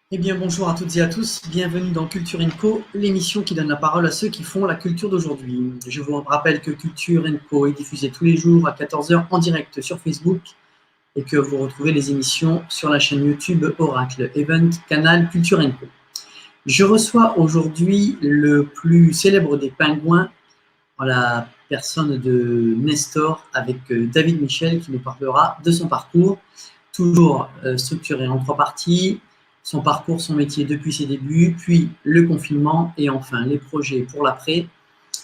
Eh bien, bonjour à toutes et à tous, bienvenue dans Culture & Co, l'émission qui donne la parole à ceux qui font la culture d'aujourd'hui. Je vous rappelle que Culture & Co est diffusée tous les jours à 14 h en direct sur Facebook et que vous retrouvez les émissions sur la chaîne YouTube Oracle Event, canal Culture & Co. Je reçois aujourd'hui le plus célèbre des pingouins, en la personne de Nestor, avec David Michel qui nous parlera de son parcours, toujours structuré en 3 parties. Son parcours, son métier depuis ses débuts, puis le confinement et enfin les projets pour l'après.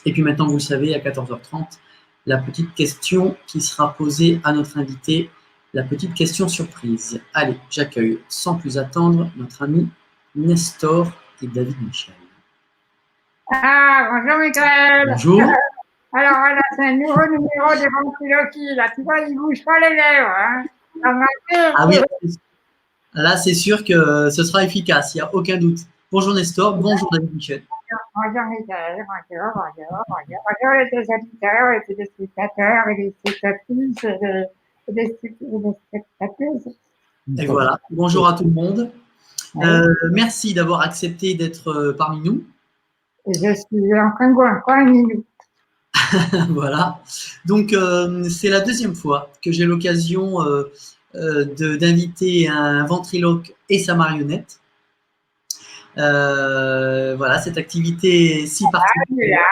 Et puis maintenant, vous le savez, à 14 h 30, la petite question qui sera posée à notre invité, la petite question surprise. Allez, j'accueille sans plus attendre notre ami Nestor et David Michel. Ah, bonjour Michael. Bonjour. Alors voilà, c'est un nouveau numéro de ventriloquie. Là, tu vois, il ne bouge pas les lèvres. Hein. Ah oui, là, c'est sûr que ce sera efficace, il n'y a aucun doute. Bonjour Nestor, bonjour David Michel. Bonjour Michael, bonjour les auditeurs, les téléspectateurs, les spectatrices, les spectateuses. Et voilà, bonjour à tout le monde. Merci d'avoir accepté d'être parmi nous. Je suis un pingouin, pas un minou. Voilà, donc c'est la deuxième fois que j'ai l'occasion d'inviter un ventriloque et sa marionnette. Voilà, cette activité si particulière.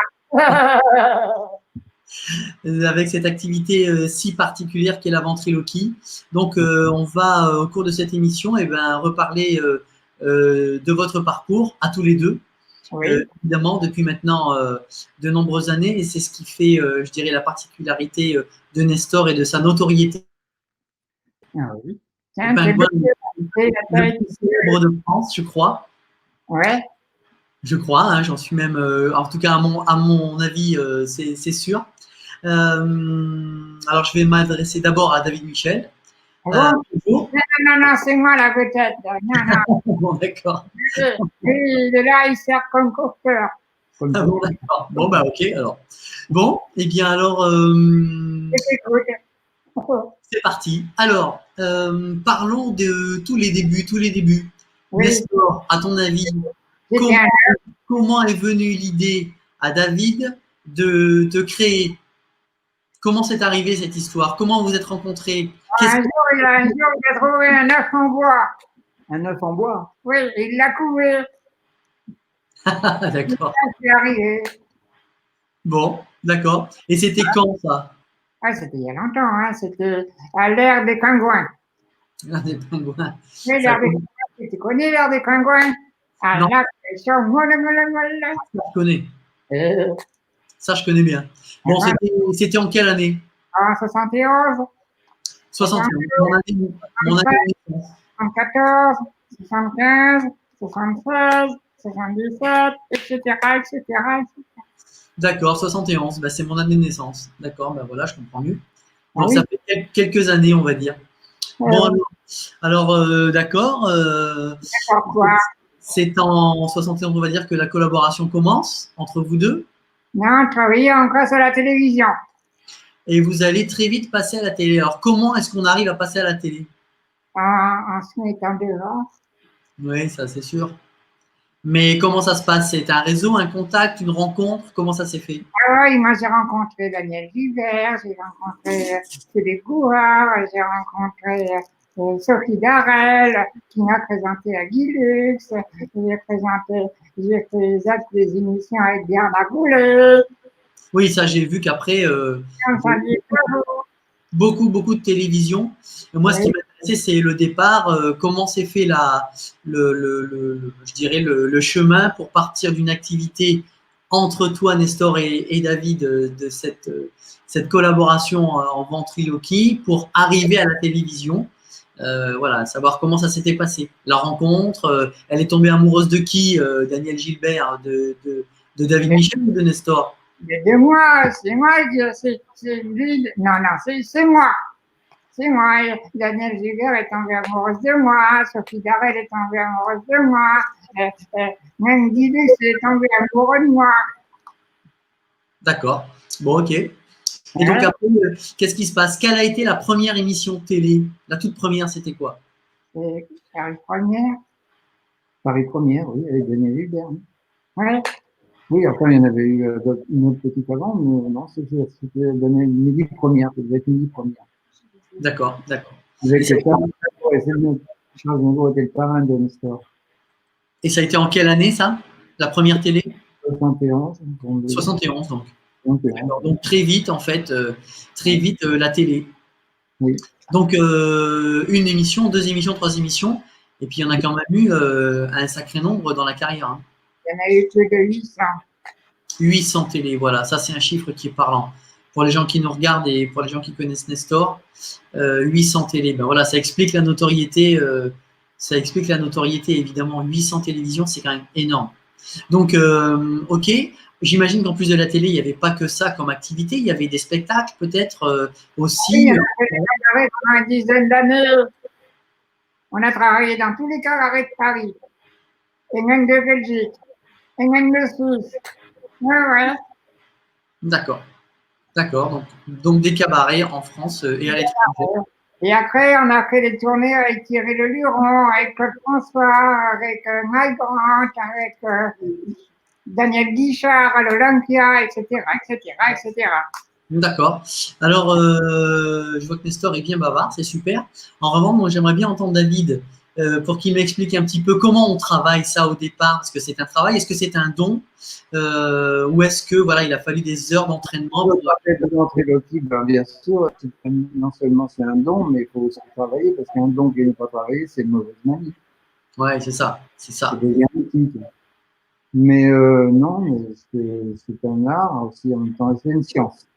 Avec cette activité si particulière qu'est la ventriloquie. Donc, on va, au cours de cette émission, reparler de votre parcours à tous les deux. Oui. Évidemment, depuis maintenant de nombreuses années, et c'est ce qui fait, je dirais, la particularité de Nestor et de sa notoriété. Ah oui. Le pingouin le plus célèbre de France, je crois. Ouais. Je crois, hein, j'en suis même, en tout cas à mon avis, c'est sûr. Alors, je vais m'adresser d'abord à David Michel. Bonjour. Non, c'est moi la vedette. Non. Bon, d'accord. Il est là, il sert comme coiffeur. Ah bon, d'accord. Bon, bah, ok, alors. Bon, eh bien, alors, c'est parti. Alors, parlons de tous les débuts. Oui. Nestor, à ton avis, comment est venue l'idée à David de te créer? Comment c'est arrivé cette histoire? Comment vous êtes rencontrés? Un jour, il a trouvé un œuf en bois. Un œuf en bois? Oui, il l'a couvé. D'accord. C'est arrivé. Bon, d'accord. Et c'était quand ça? Ah, c'était il y a longtemps, hein. C'était à l'ère des pingouins. L'ère des pingouins. Oui, l'ère des pingouins. Tu connais l'ère des pingouins? Ah, non. Là, Ça, je connais. Ça, je connais bien. Bon, c'était en quelle année? En 71. 71. Mon année de naissance. 74, 75, 76, 77, etc. D'accord, 71. Bah, c'est mon année de naissance. D'accord, bah voilà, je comprends mieux. Donc, oui. ça fait quelques années, on va dire. Bon, alors d'accord. D'accord, quoi? C'est en 71, on va dire, que la collaboration commence entre vous deux. Non, on travaillait encore sur la télévision. Et vous allez très vite passer à la télé. Alors, comment est-ce qu'on arrive à passer à la télé? En se mettant devant. Oui, ça, c'est sûr. Mais comment ça se passe? C'est un réseau, un contact, une rencontre? Comment ça s'est fait? Ah oui, moi j'ai rencontré Daniel Gilbert, j'ai rencontré Philippe Gouard, j'ai rencontré Sophie Darel, qui m'a présenté à Guy Lux, j'ai fait des émissions avec Bernard Goulet. Oui, ça j'ai vu qu'après, beaucoup de télévision. Moi, ce qui m'intéressait, c'est le départ, comment s'est fait je dirais le chemin pour partir d'une activité entre toi, Nestor et David, de cette collaboration en ventriloquie pour arriver à la télévision. Voilà, savoir comment ça s'était passé. La rencontre, elle est tombée amoureuse de qui, Daniel Gilbert, de David Michel ou de Nestor? De moi, c'est moi, c'est lui. Non, non, c'est moi. C'est moi. Daniel Gilbert est tombée amoureuse de moi. Sophie Darel est tombée amoureuse de moi. Même Guilux est tombé amoureux de moi. D'accord. Bon, ok. Et donc Hein? après, qu'est-ce qui se passe? Quelle a été la première émission de télé? La toute première, c'était quoi? C'est Paris Première. Paris Première, oui, avec Daniel Hubert. Ouais. Oui, enfin, il y en avait eu une autre petite avant, mais non, c'était Daniel Midi Première, ça devait être Midi Première. D'accord, d'accord. Avec Charles Navour était le parrain de Nestor. Et ça a été en quelle année, ça? La première télé? 71, 71, donc. 71. D'accord. Donc très vite, en fait, la télé. Oui. Donc une émission, deux émissions, trois émissions, et puis il y en a quand même eu un sacré nombre dans la carrière. Hein. Il y en a eu plus de 800. 800 télé, voilà, ça c'est un chiffre qui est parlant. Pour les gens qui nous regardent et pour les gens qui connaissent Nestor, 800 télé, ben voilà, ça explique la notoriété. Évidemment, 800 télévisions, c'est quand même énorme. Donc, ok, j'imagine qu'en plus de la télé, il n'y avait pas que ça comme activité, il y avait des spectacles peut-être aussi. Oui, on a fait des cabarets pendant une dizaine d'années. On a travaillé dans tous les cabarets de Paris, et même de Belgique, et même de Suisse. Ouais, ouais. D'accord, d'accord. Donc des cabarets en France et à l'étranger. Et après, on a fait des tournées avec Thierry Leluron, avec Claude François, avec Mike Grant, avec Daniel Guichard à l'Olympia, etc., etc., etc. D'accord. Alors, je vois que Nestor est bien bavard, c'est super. En revanche, moi, j'aimerais bien entendre David pour qu'il m'explique un petit peu comment on travaille ça au départ. Est-ce que c'est un travail? Est-ce que c'est un don? Ou est-ce que voilà, il a fallu des heures d'entraînement pour... De ventriloquie, ben, bien sûr, non seulement c'est un don, mais il faut aussi travailler, parce qu'un don qui n'est pas travaillé, c'est une mauvaise manie. Ouais, c'est ça, c'est ça. C'est des génétiques. Mais non, mais c'est un art aussi en même temps, c'est une science.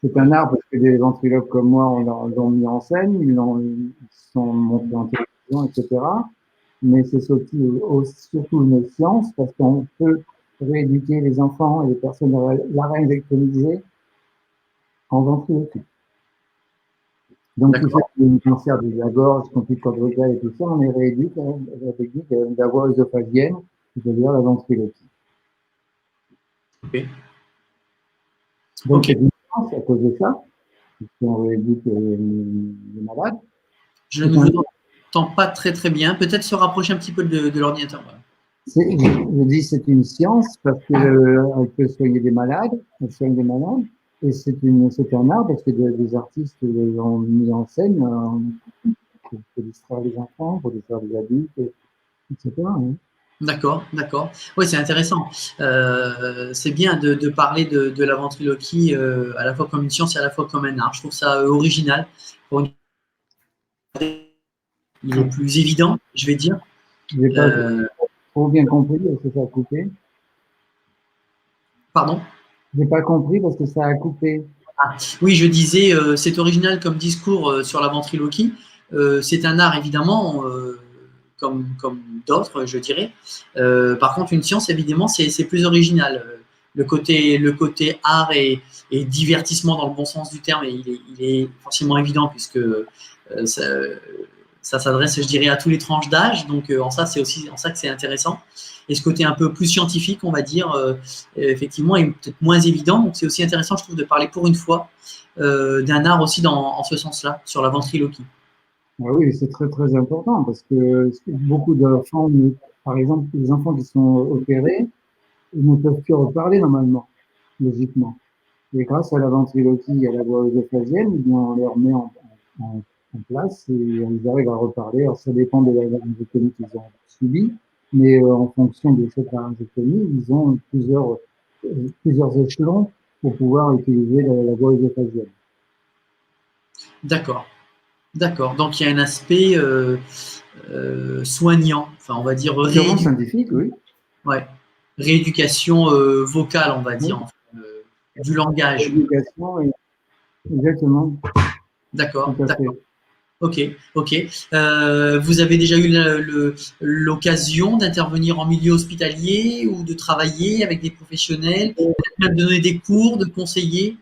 C'est un art parce que des ventriloques comme moi, on l'ont mis en scène, ils sont montés en télévision, etc. Mais c'est surtout une science parce qu'on peut rééduquer les enfants et les personnes larynxectomisées en ventriloquie. Donc, tout ça, c'est le cancer de la gorge, complique vocale et tout ça, on est rééduqué avec la technique de la voie œsophagienne, c'est-à-dire la ventriloquie. Ok. Donc, Ok. c'est une chance à cause de ça, puisqu'on rééduque les malades. Je ne vous entends pas très très bien. Peut-être se rapprocher un petit peu de l'ordinateur. Voilà. Je dis c'est une science parce qu'elle peut soigner des malades, elle soigne des malades, et c'est un art parce que des artistes l'ont mis en scène pour distraire les enfants, pour distraire les adultes, etc. Hein. D'accord, d'accord. Oui, c'est intéressant. C'est bien de parler de la ventriloquie à la fois comme une science et à la fois comme un art. Je trouve ça original. Il est plus évident, je vais dire. J'ai pas trop bien compris parce que ça a coupé. Pardon? J'ai pas compris parce que ça a coupé. Ah, oui, je disais, c'est original comme discours sur la ventriloquie. C'est un art, évidemment, comme d'autres, je dirais. Par contre, une science, évidemment, c'est plus original. Le côté art et divertissement dans le bon sens du terme, il est forcément évident puisque ça s'adresse, je dirais, à tous les tranches d'âge. Donc, en ça, c'est aussi en ça que c'est intéressant. Et ce côté un peu plus scientifique, on va dire, effectivement, est peut-être moins évident. Donc, c'est aussi intéressant, je trouve, de parler pour une fois d'un art aussi en ce sens-là, sur la ventriloquie. Ah oui, c'est très très important parce que beaucoup d'enfants, par exemple, les enfants qui sont opérés, ils ne peuvent plus reparler normalement, logiquement. Et grâce à la ventriloquie et à la voie œsophagienne, eh bien, on les remet en place et ils arrivent à reparler. Alors, ça dépend de la laryngectomie qu'ils ont subie, mais en fonction de cette laryngectomie, ils ont plusieurs échelons pour pouvoir utiliser la voie œsophagienne. D'accord. D'accord. Donc, il y a un aspect soignant, enfin, on va dire Scientifique, oui. Ouais. Rééducation vocale, on va dire, enfin, du langage. Rééducation, exactement. D'accord. Ok, ok. Vous avez déjà eu l'occasion d'intervenir en milieu hospitalier ou de travailler avec des professionnels, peut-être même de donner des cours, de conseiller?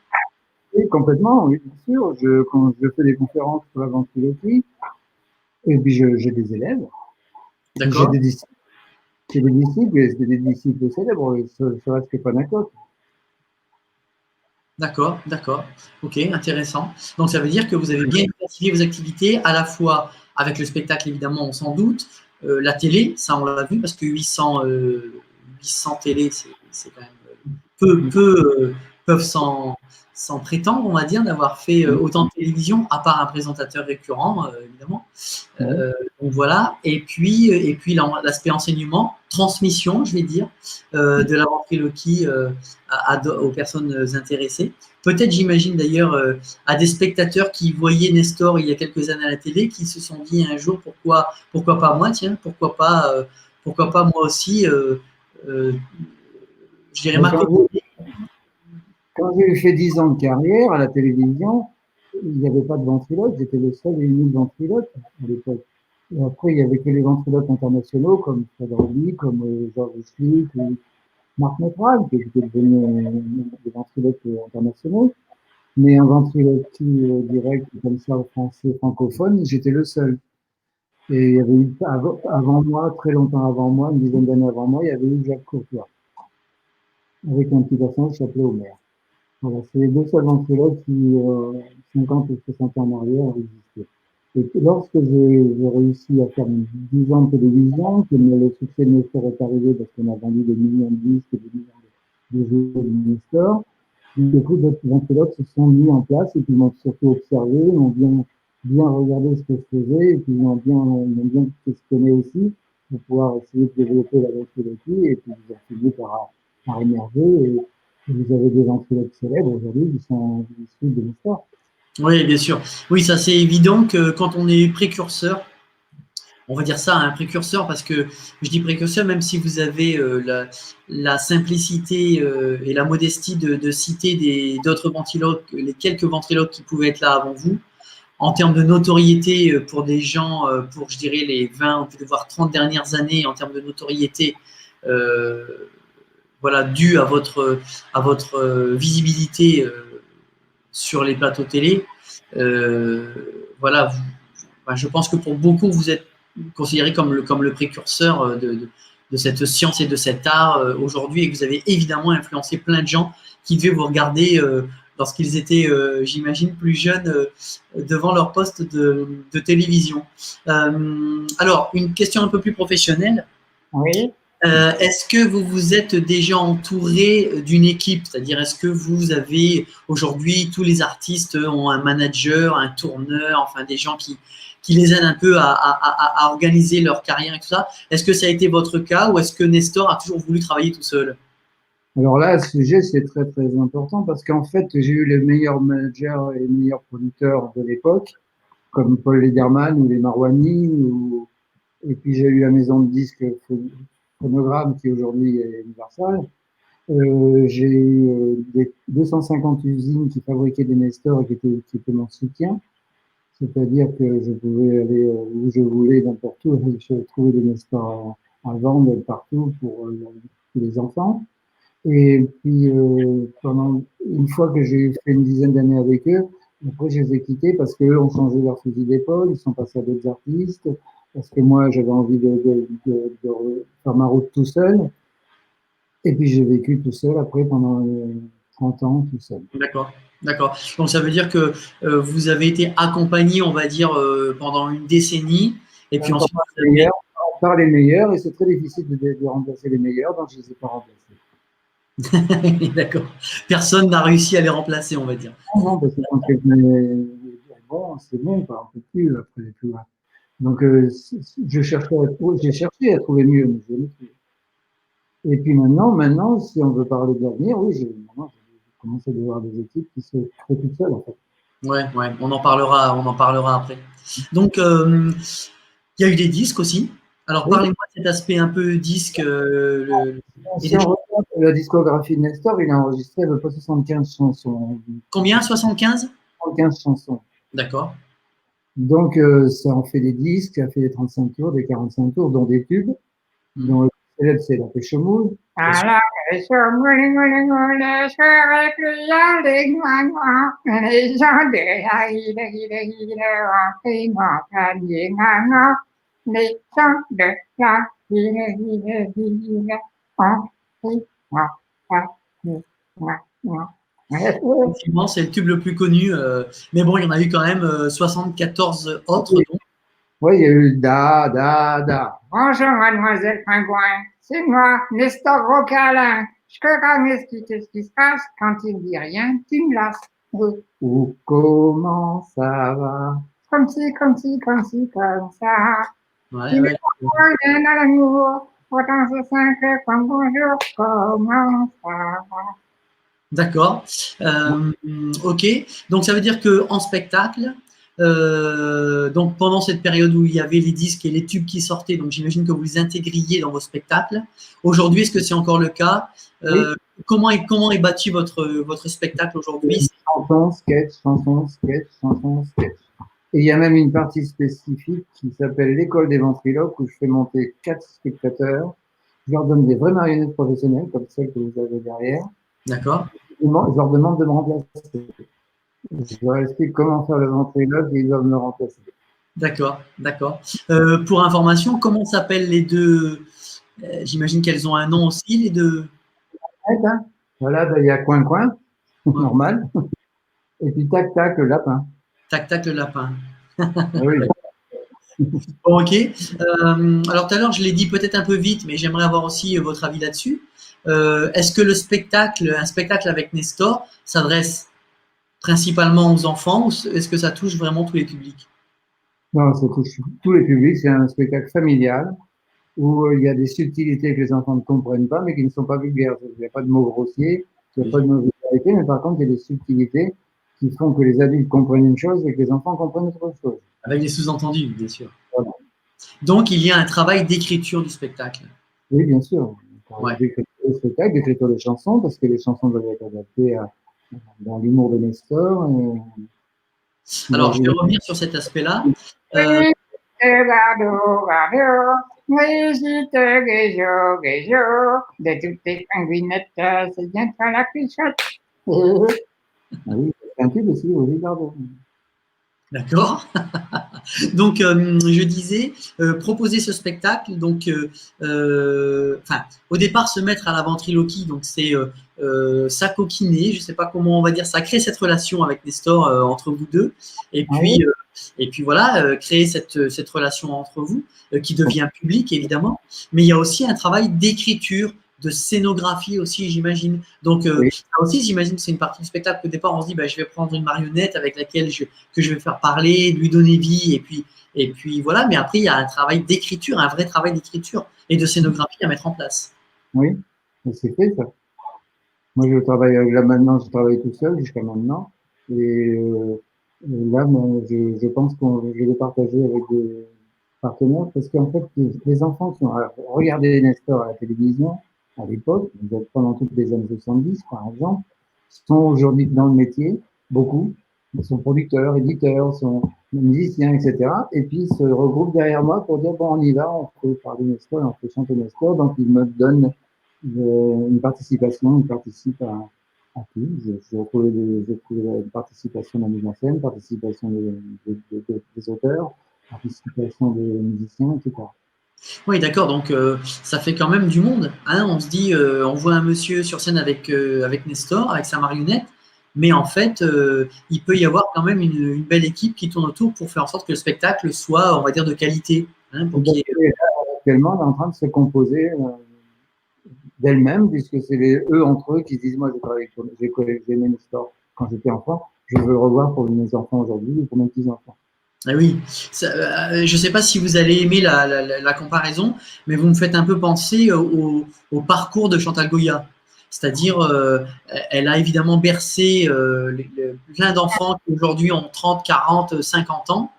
Oui, complètement, oui, bien sûr. Quand je fais des conférences sur la ventriloquie, et puis j'ai des élèves, j'ai D'accord, des disciples, j'ai des disciples, et c'est des disciples célèbres, ça reste que Panacote. d'accord, d'accord. Ok, intéressant. Donc ça veut dire que vous avez bien diversifié vos activités, à la fois avec le spectacle, évidemment, on s'en doute, la télé, ça on l'a vu, parce que 800 télé, c'est quand même peu peuvent s'en prétendre, on va dire, d'avoir fait autant de télévision, à part un présentateur récurrent, évidemment. Ouais. Donc voilà. Et puis l'aspect enseignement, transmission, je vais dire, de la ventriloquie aux personnes intéressées. Peut-être, j'imagine d'ailleurs, à des spectateurs qui voyaient Nestor il y a quelques années à la télé, qui se sont dit un jour pourquoi pas moi, tiens, pourquoi pas moi aussi, euh, je dirais Mais ma copie. quand j'ai fait 10 ans de carrière à la télévision, il n'y avait pas de ventriloque, j'étais le seul et unique ventriloque à l'époque. Et après, il n'y avait que les ventriloques internationaux comme Fred Roby, comme Georges Schlick ou Marc Metral, qui étaient devenus des ventriloques internationaux. Mais en ventriloquie direct comme ça, français, francophone, j'étais le seul. Et il y avait eu, avant moi, très longtemps avant moi, une dizaine d'années avant moi, il y avait eu Jacques Courtois, avec un petit garçon qui s'appelait Homer. Voilà, c'est les deux seuls ventriloques qui, 50 ou 60 ans en arrière, ont existé. Et lorsque j'ai réussi à faire 10 ans de télévision, que le succès de Nestor est arrivé parce qu'on a vendu des millions de disques et des millions de jeux de Nestor, beaucoup d'autres ventriloques se sont mis en place et puis m'ont surtout observé, m'ont bien regardé ce que je faisais et puis m'ont bien questionné aussi pour pouvoir essayer de développer la ventriloquie et puis ils ont fini par émerger et vous avez des ventriloques célèbres aujourd'hui qui sont issus de l'histoire. Oui, bien sûr. Oui, ça c'est évident que quand on est précurseur, on va dire ça, un précurseur, parce que je dis précurseur, même si vous avez la simplicité et la modestie de citer d'autres ventriloques, les quelques ventriloques qui pouvaient être là avant vous, en termes de notoriété pour des gens, pour je dirais les 20 voire 30 dernières années, en termes de notoriété, euh, voilà, due à votre visibilité sur les plateaux télé, euh, voilà, je pense que pour beaucoup, vous êtes considéré comme le précurseur de cette science et de cet art aujourd'hui et que vous avez évidemment influencé plein de gens qui devaient vous regarder lorsqu'ils étaient, j'imagine, plus jeunes devant leur poste de télévision. Alors, une question un peu plus professionnelle. Oui. Est-ce que vous vous êtes déjà entouré d'une équipe? C'est-à-dire, est-ce que vous avez aujourd'hui, tous les artistes ont un manager, un tourneur, enfin des gens qui les aident un peu à organiser leur carrière et tout ça? Est-ce que ça a été votre cas ou est-ce que Nestor a toujours voulu travailler tout seul? Alors là, ce sujet, c'est très très important parce qu'en fait, j'ai eu les meilleurs managers et les meilleurs producteurs de l'époque, comme Paul Lederman ou les Marouani, et puis j'ai eu la maison de disques Phonogramme qui aujourd'hui est Universal. J'ai eu des 250 usines qui fabriquaient des Nestor et qui étaient mon soutien. C'est-à-dire que je pouvais aller où je voulais, n'importe où. Je trouvais des Nestors à vendre partout pour les enfants. Et puis, pendant une fois que j'ai fait une dizaine d'années avec eux, après, je les ai quittés parce qu'eux ont changé leur fusil d'épaule, ils sont passés à d'autres artistes, parce que moi, j'avais envie de faire ma route tout seul. Et puis, j'ai vécu tout seul après pendant 30 ans tout seul. D'accord, d'accord. Donc ça veut dire que vous avez été accompagné, on va dire, pendant une décennie, et puis Encore ensuite vous avez. par les meilleurs, et c'est très difficile de remplacer les meilleurs, donc je ne les ai pas remplacés. D'accord. Personne n'a réussi à les remplacer, on va dire. Non, parce que quand quelqu'un est bon, c'est bon, quoi, on ne peut plus après plus loin. Donc, j'ai cherché à trouver mieux, mais je l'ai trouvé. Et puis maintenant, si on veut parler de l'avenir, oui, maintenant, j'ai commencé à voir des équipes qui se créent toutes seules, en fait. Ouais, ouais, on en parlera après. Donc, il y a eu des disques aussi. Alors, Oui, parlez-moi de cet aspect un peu disque. Et si on regarde la discographie de Nestor, il a enregistré à peu près 75 chansons. combien? 75? 75 chansons. D'accord. Donc, ça en fait des disques, ça fait des 35 tours, des 45 tours, dont des tubes. Dont le célèbre, c'est la pêche au moule. À la pêche au moule, moule, moule, je replie les noix, les gens de la île ont pris mon panier, les gens de la île ont pris mon panier. Effectivement, c'est le tube le plus connu. Mais bon, il y en a eu quand même 74 autres. Donc. Oui, il y a eu Da, Da, Da. Bonjour, mademoiselle Pingouin. C'est moi, Nestor Rocalin. Je connais ce qui se passe. Quand il dit rien, tu me lasses. Ou comment ça va? Comme ci, comme ci, comme ci, comme ça. Ouais, ouais. Bien à l'amour. Pourtant, c'est simple comme bonjour. Comment ça va? D'accord. Ok. Donc, ça veut dire qu'en spectacle, donc pendant cette période où il y avait les disques et les tubes qui sortaient, donc j'imagine que vous les intégriez dans vos spectacles. Aujourd'hui, est-ce que c'est encore le cas? Oui. Comment est bâti votre spectacle aujourd'hui? Chanson, sketch, chanson, sketch, chanson, sketch. Et il y a même une partie spécifique qui s'appelle l'école des ventriloques où je fais monter 4 spectateurs. Je leur donne des vraies marionnettes professionnelles comme celles que vous avez derrière. D'accord. Je leur demande de me remplacer. Je leur explique comment faire le ventriloque et ils doivent me remplacer. D'accord, d'accord. Pour information, comment s'appellent les deux? J'imagine qu'elles ont un nom aussi, les deux. Voilà, ben, il y a Coin Coin, Ouais. normal. Et puis Tac Tac, le lapin. Tac, tac, le lapin. Oui. Bon, ok. Alors tout à l'heure, je l'ai dit peut-être un peu vite, mais j'aimerais avoir aussi votre avis là-dessus. Est-ce que un spectacle avec Nestor, s'adresse principalement aux enfants ou est-ce que ça touche vraiment tous les publics? Non, ça touche tous les publics. C'est un spectacle familial où il y a des subtilités que les enfants ne comprennent pas, mais qui ne sont pas vulgaires. Il n'y a pas de mots grossiers, il n'y a pas de mots vulgarité, mais par contre, il y a des subtilités qui font que les adultes comprennent une chose et que les enfants comprennent autre chose. Avec des sous-entendus, bien sûr. Voilà. Donc, il y a un travail d'écriture du spectacle. Oui, bien sûr. Ouais. D'écriture de spectacle, d'écriture de chansons, parce que les chansons doivent être adaptées dans l'humour de Nestor. Alors, je vais revenir sur cet aspect-là. De toutes tes pingouinettes, c'est bien toi la clichotte. Oui, c'est un tube aussi, Roger Gardot. D'accord. Donc, je disais, proposer ce spectacle, donc, au départ, se mettre à la ventriloquie, donc c'est s'acoquiner, je ne sais pas comment on va dire ça, créer cette relation avec Nestor entre vous deux, et puis voilà, créer cette relation entre vous, qui devient publique, évidemment, mais il y a aussi un travail d'écriture, de scénographie aussi, j'imagine. Donc, Oui. ça aussi, j'imagine que c'est une partie du spectacle. Au départ, on se dit, je vais prendre une marionnette avec laquelle que je vais faire parler, lui donner vie, et puis voilà. Mais après, il y a un travail d'écriture, un vrai travail d'écriture et de scénographie à mettre en place. Oui, c'est fait ça. Moi, je travaille là maintenant, je travaille tout seul jusqu'à maintenant. Et là, moi, je pense que je vais partager avec des partenaires parce qu'en fait, les enfants qui ont regardé Nestor à la télévision à l'époque, pendant toutes les années 70, par exemple, sont aujourd'hui dans le métier, beaucoup. Ils sont producteurs, éditeurs, sont musiciens, etc. Et puis, ils se regroupent derrière moi pour dire, bon, on y va, on fait parler Nestor, on fait chanter Nestor. Donc, ils me donnent une participation, ils participent à tout. J'ai trouvé une participation de la mise en scène, participation des auteurs, participation des musiciens, etc. Oui, d'accord. Donc, ça fait quand même du monde. Hein. On se dit, on voit un monsieur sur scène avec Nestor, avec sa marionnette, mais en fait, il peut y avoir quand même une belle équipe qui tourne autour pour faire en sorte que le spectacle soit, on va dire, de qualité. Hein, pour qu'il y ait... Actuellement, on est en train de se composer d'elle-même, puisque c'est eux entre eux qui se disent, moi, j'ai aimé Nestor quand j'étais enfant, je veux le revoir pour mes enfants aujourd'hui ou pour mes petits-enfants. Ah oui, je ne sais pas si vous allez aimer la comparaison, mais vous me faites un peu penser au parcours de Chantal Goya. C'est-à-dire, elle a évidemment bercé plein d'enfants qui aujourd'hui ont 30, 40, 50 ans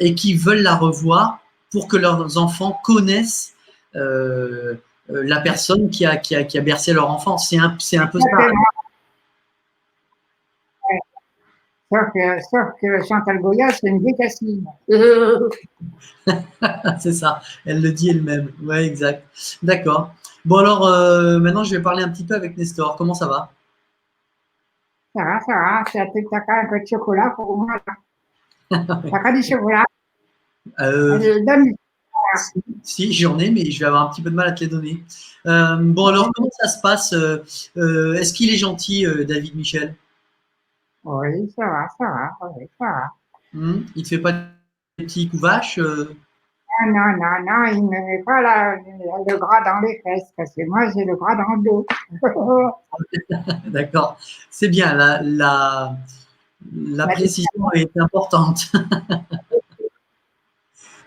et qui veulent la revoir pour que leurs enfants connaissent la personne qui a bercé leur enfance. C'est un peu ça. Sauf que Chantal Goya, c'est une bécassine. C'est ça, elle le dit elle-même. Ouais, exact. D'accord. Bon, alors, maintenant, je vais parler un petit peu avec Nestor. Comment ça va? Ça va, t'as qu'à un peu de chocolat pour moi. T'as qu'à du chocolat. Euh, Allez, donne. si, j'en ai, mais je vais avoir un petit peu de mal à te les donner. Bon, alors, comment ça se passe? Est-ce qu'il est gentil, David Michel? Oui, oui, ça va. Il te fait pas de petits coups vaches? Non, il ne me met pas le gras dans les fesses, parce que moi, j'ai le gras dans le dos. D'accord. C'est bien, la La précision est importante.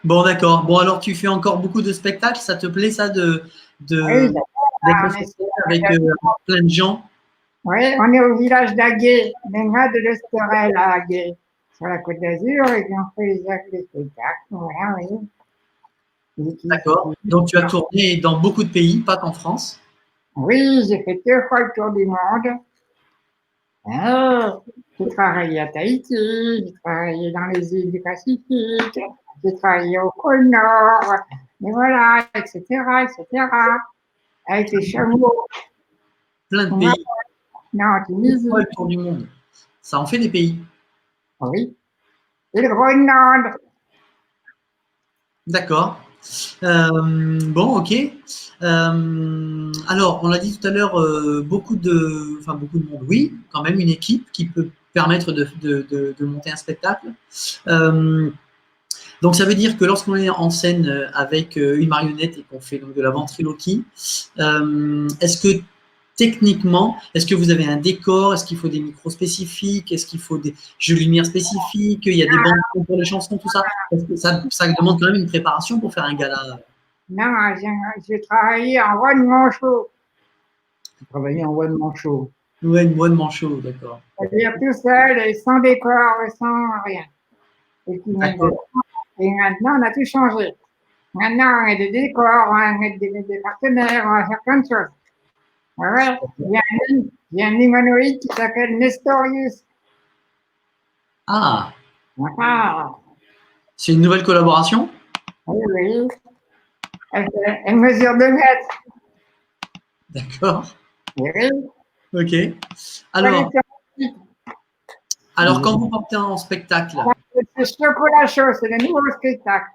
Bon, d'accord. Bon, alors, tu fais encore beaucoup de spectacles. Ça te plaît, ça, oui, de, d'être j'adore, sur scène avec plein de gens? oui, on est au village d'Aguet, Menga de l'Esterel à Aguet, sur la Côte d'Azur, et puis on fait les spectacles. Voilà, oui. D'accord. Donc, tu as tourné dans beaucoup de pays, pas qu'en France. Oui, j'ai fait 2 fois le tour du monde. Ah, j'ai travaillé à Tahiti, j'ai travaillé dans les îles du Pacifique, j'ai travaillé au pôle Nord, et voilà, etc., avec les chameaux. Plein de Non, pays. en Une Tunisie, fois le tour du monde. Ça en fait des pays. oui, et le Groenland. D'accord. Bon, ok. Alors, on l'a dit tout à l'heure, beaucoup de monde. Oui, quand même une équipe qui peut permettre de monter un spectacle. Euh, donc, ça veut dire que lorsqu'on est en scène avec une marionnette et qu'on fait donc de la ventriloquie, est-ce que techniquement, est-ce que vous avez un décor? Est-ce qu'il faut des micros spécifiques? Est-ce qu'il faut des jeux de lumière spécifiques? Il y a des bandes son pour les chansons, tout ça? Parce que ça demande quand même une préparation pour faire un gala. Non, j'ai travaillé en one-man show, J'ai travaillé en one man show. Ouais, une bonne manchot, d'accord. c'est-à-dire tout seul et sans décor, sans rien. Et puis D'accord. maintenant, on a tout changé. Maintenant, on a des décors, on a des partenaires, on va faire plein de choses. Ouais, il y a un humanoïde qui s'appelle Nestorius. Ah, Ah, c'est une nouvelle collaboration? oui, oui. Elle mesure 2 mètres. D'accord. Oui, oui. Ok. Elle est Alors, scientifique. alors, quand vous partez en spectacle, C'est chocolat chaud, c'est le nouveau spectacle.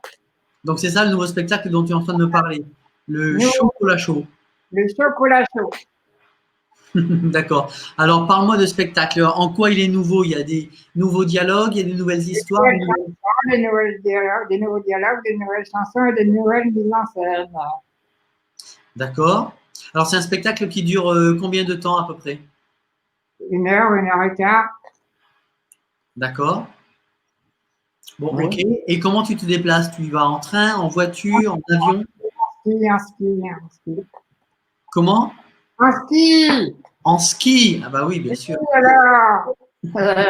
donc c'est ça le nouveau spectacle dont tu es en train de me parler, le Nouveau, chocolat chaud. le chocolat chaud. D'accord. Alors, parle-moi de spectacle. En quoi il est nouveau? Il y a des nouveaux dialogues, il y a des nouvelles Des histoires. nouvelles chansons, des nouveaux dialogues, des nouvelles chansons et des nouvelles mises en scène. D'accord. Alors, c'est un spectacle qui dure combien de temps à peu près? 1 heure et quart. D'accord. Bon, ok. Oui. Et comment tu te déplaces? Tu y vas en train, en voiture, en avion? En ski. Comment? En ski! En ski? Ah bah oui, bien sûr. Alors, euh,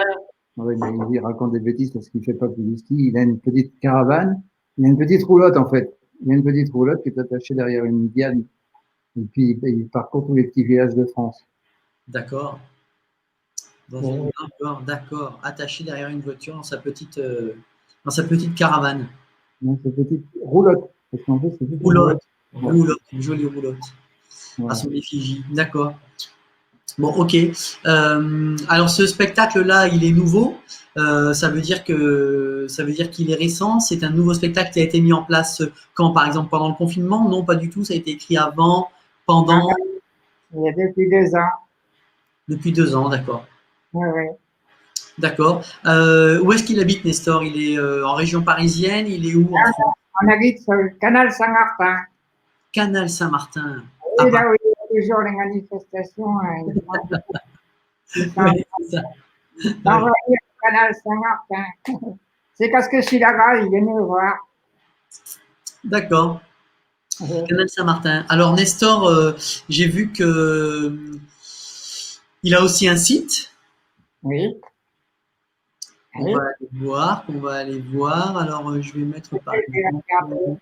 Oui, mais il raconte des bêtises parce qu'il fait pas que du ski. Il a une petite caravane. Il a une petite roulotte, en fait. Il a une petite roulotte qui est attachée derrière une diane. Et puis, il parcourt tous les petits villages de France. D'accord. D'accord, d'accord. Attaché derrière une voiture dans sa petite caravane. Donc, cette petite roulotte. Parce qu'en fait, c'est toute une Roulotte. roulotte. Ouais. Roulotte, une jolie roulotte. À Voilà. son effigie. D'accord. Bon, ok. Alors ce spectacle-là, il est nouveau. Ça veut dire qu'il est récent. C'est un nouveau spectacle qui a été mis en place quand, par exemple, pendant le confinement? Non, pas du tout. Ça a été écrit avant, Non, pendant, il y a depuis 2 ans. depuis 2 ans. D'accord. Oui, oui. D'accord. Où est-ce qu'il habite, Nestor? Il est en région parisienne. Il est où en France? On habite sur le canal Saint-Martin. Canal Saint-Martin. À Et Paris. là où il y a toujours les manifestations, ils sont Ouais, c'est ça. Ouais. envoyés au canal Saint-Martin. C'est parce que je suis là-bas, ils viennent me voir. D'accord. Canal Saint-Martin. Alors Nestor, j'ai vu que il a aussi un site. Oui, On oui. va aller voir, on va aller voir. Alors je vais mettre par Je vais exemple regarder.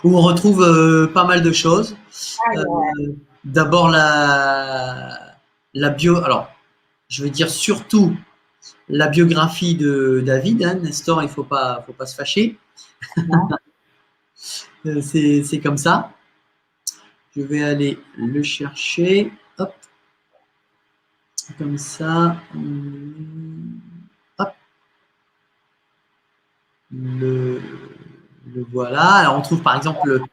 où on retrouve pas mal de choses. Euh, Alors, D'abord la bio. Alors je vais dire surtout. la biographie de David, hein, Nestor, il ne faut pas se fâcher. C'est comme ça. Je vais aller le chercher. Hop. Comme ça. Hop. Le voilà. Alors on trouve par exemple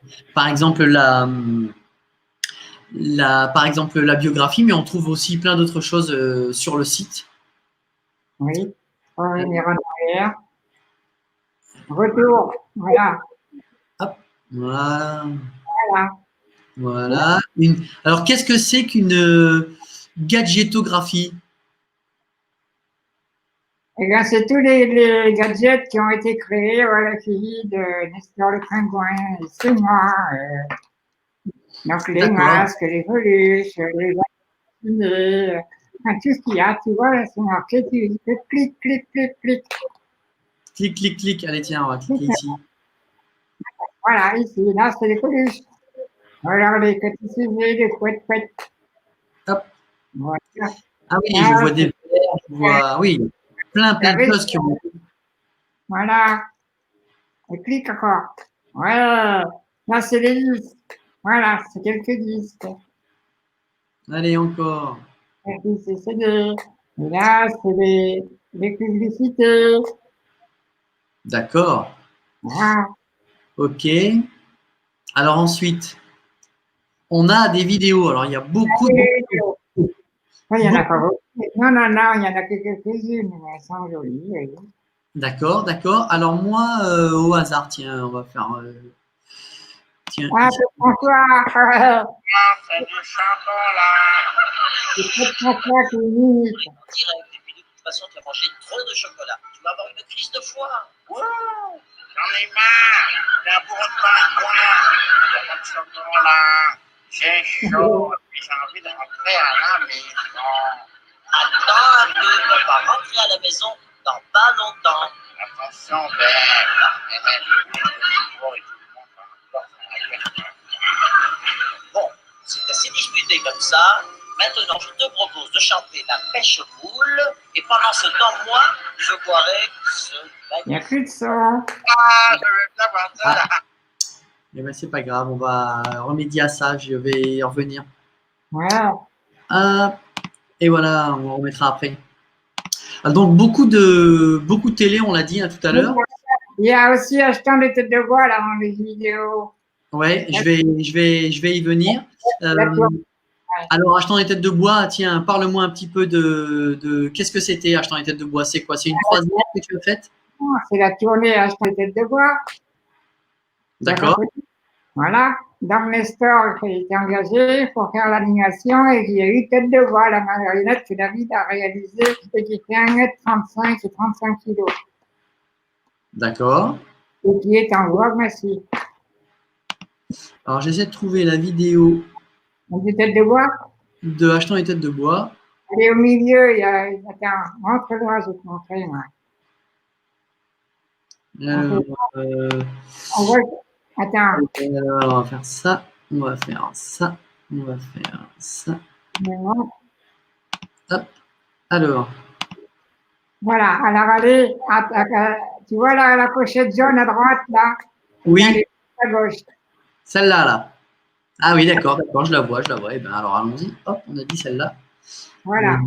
la biographie, mais on trouve aussi plein d'autres choses sur le site. Oui. Revenir en arrière. Retour. Voilà. Hop. Voilà. Voilà. Voilà. Alors qu'est-ce que c'est qu'une gadgetographie? Eh bien, c'est tous les gadgets qui ont été créés, voilà, qui de Nestor le Pingouin, et c'est moi. Donc, les masques, les peluches, les vaccinés, enfin, tout ce qu'il y a, tu vois, là, c'est marqué, tu fais clic, clic, clic, clic. Clic, clic, clic. Allez, tiens, on va cliquer ici. Voilà, ici, là, c'est les peluches. Alors, les petits sujets, les couettes, couettes. Hop. Voilà. Ah oui, je vois des verres, je vois, oui, plein de choses qui ont. Voilà. Et clique encore. Ouais. Là, c'est les disques. Voilà, c'est quelques disques. Allez, encore. Et puis, c'est CD. Et là, c'est les publicités. D'accord. Voilà. Ok. Alors ensuite, on a des vidéos. Alors, il y a beaucoup de. Il y en a pas beaucoup. Non, non, non, il y en a que quelques-unes, mais elles sont jolies. Oui. D'accord, d'accord. Alors moi, au hasard, tiens, on va faire. Tiens, Ah, ici. c'est François. C'est du chocolat. C'est pas François qui imite. Direct, et puis de toute façon, tu as mangé trop de chocolat. Tu vas avoir une crise de foie. Wouh, j'en ai marre. J'ai un bourreau de pingouin. Il n'y a pas de chocolat. J'ai chaud. Et j'ai envie de rentrer à la maison. Attends un peu, on va rentrer à la maison dans pas longtemps. Attention, belle. Bon, si tu assez disputé comme ça, maintenant je te propose de chanter la pêche moule. Et pendant ce temps, moi, je boirai ce Il n'y a bagage. plus de son. Ah, je vais bien voir ça. Eh ben, c'est pas grave, on va remédier à ça. Je vais y revenir. Voilà. Hop. Et voilà, on remettra après. Ah, donc beaucoup de télé, on l'a dit hein, tout à l'heure. Il y a aussi achetant des têtes de bois là dans les vidéos. Ouais, je vais y venir. Alors, achetant des têtes de bois, tiens, parle-moi un petit peu de qu'est-ce que c'était achetant des têtes de bois? C'est quoi? C'est une croisière que tu as faite? C'est la tournée achetant des têtes de bois. D'accord. Voilà. Donc Nestor il était engagé pour faire l'animation et il y a eu tête de bois, la marionnette que David a réalisée et qui fait 1,35 m et 35 kg. D'accord. Et qui est en vogue massif. Alors, j'essaie de trouver la vidéo On dit tête de bois. de achetant des têtes de bois. Elle est au milieu, il y a. Attends, rentre là, je vais te montrer, moi. On voit. Attends. Alors, on va faire ça. On va faire ça. On va faire ça. Hop. Alors. Voilà, alors allez, tu vois la pochette jaune à droite là? Oui. Elle est à gauche. Celle-là, là. Ah oui, d'accord, d'accord, je la vois, je la vois. Eh bien, alors allons-y. Hop, on a dit celle-là. Voilà.